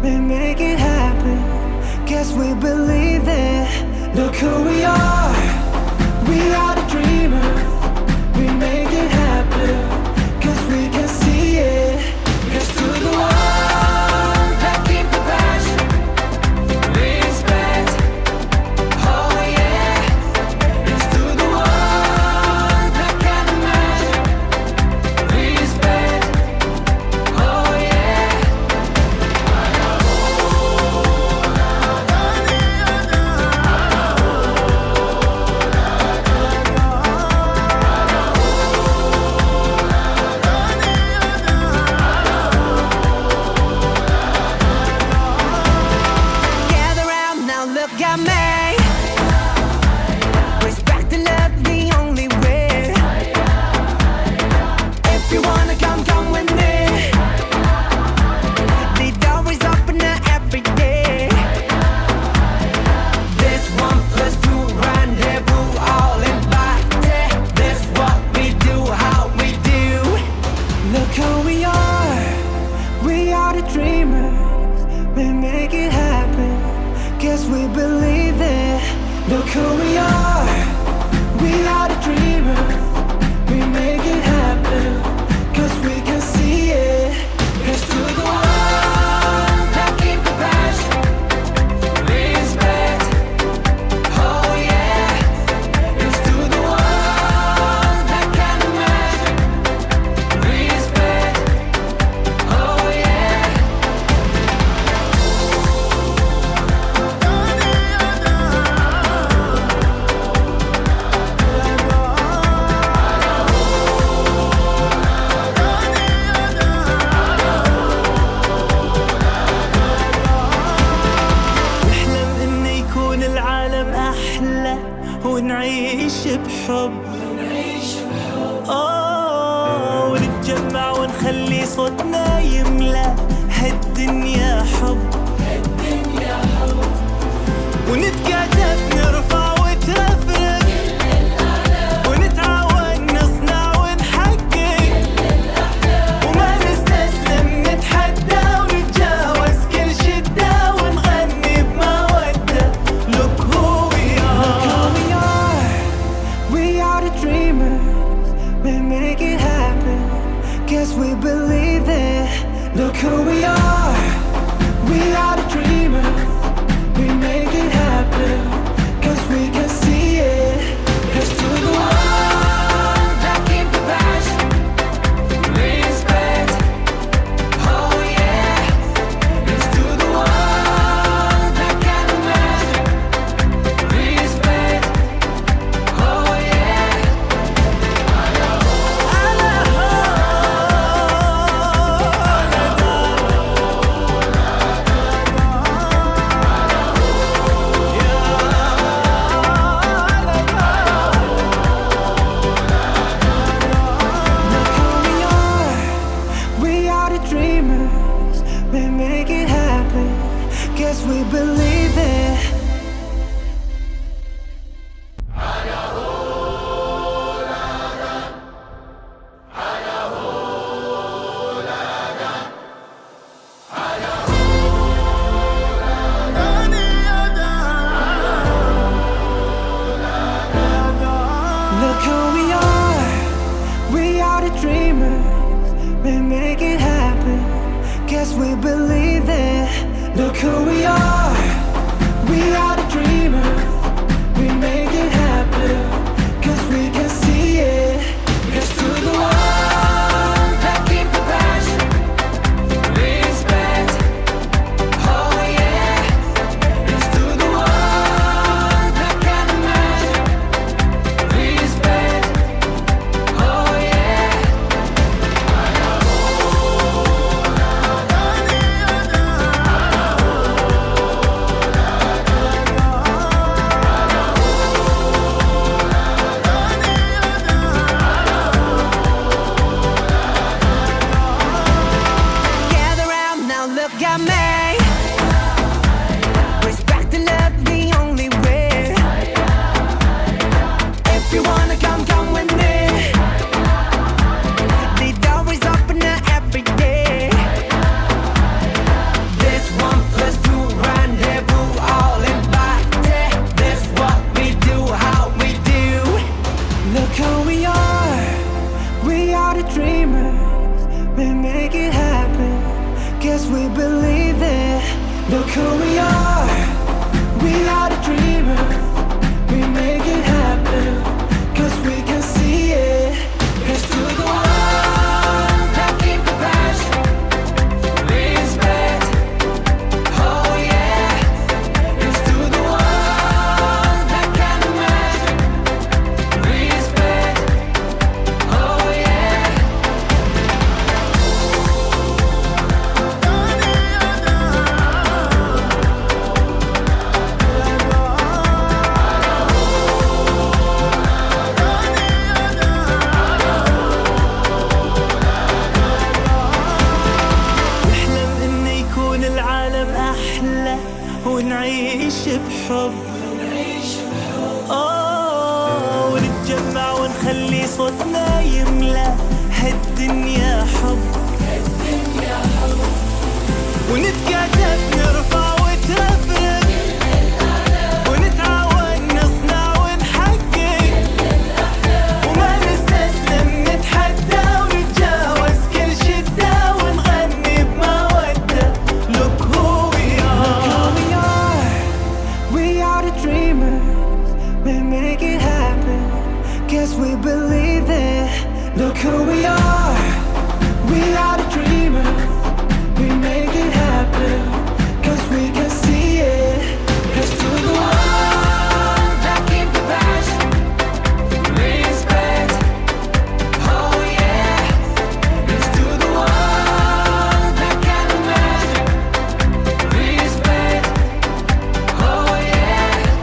we make it happen. Guess we believe it. Look who we are the dreamers. We make it happen, cause we can see it. Here's to the one that keep the passion, respect. Oh yeah. Here's to the one that can imagine, respect. Oh yeah. Gather round now, look at me. Respect and love the only way. If you wanna come, come with me. The door is open every day. This 1+2 rendezvous, all invited. This what we do, how we do. Look who we are the dreamers. We make it happen, guess we believe it. Look who we are the dreamers. We make it happen, cause we can see it. Here's to the one that keep the passion, respect. Oh yeah. Here's to the one that can imagine, respect. Oh yeah. نحلم إن يكون العالم أحلى ونعيش بحب. ونتجمع ونخلي صوتنا يملى هالدنيا حب. ونتكاتف نرفع وتفرق، ونتعاون نصنع ونحقق، وما نستسلم نتحدى ونتجاوز كل شدة ونغني بمودة. Look who we are. We are the dreamers. We make it happen, guess we believe it. Look who we are the dreamers. We make it happen, cause we can see it. Here's to the one that keep the passion, respect. Oh yeah. Here's to the one that can imagine, respect. Oh yeah. We are the dreamers. We make it happen, guess we believe it. Look who we are the dreamers. We make it happen, guess we believe it. Look who we are the dreamers. We make it happen, cause we can see it. Here's to the one that keep the passion, respect. Oh yeah. Here's to the one that can imagine, respect. Oh yeah. believe it. Look who we are. We are the dreamers. We make it happen, 'cause we can see it. Here's to the ones that keep the passion. Respect. Oh yeah. Here's to the ones that can imagine. Respect. Oh yeah. نحلم إنه يكون العالم أحلى ونعيش بحب. ونتجمع ونخلي صوتنا يملى هالدنيا حب. ونتكلم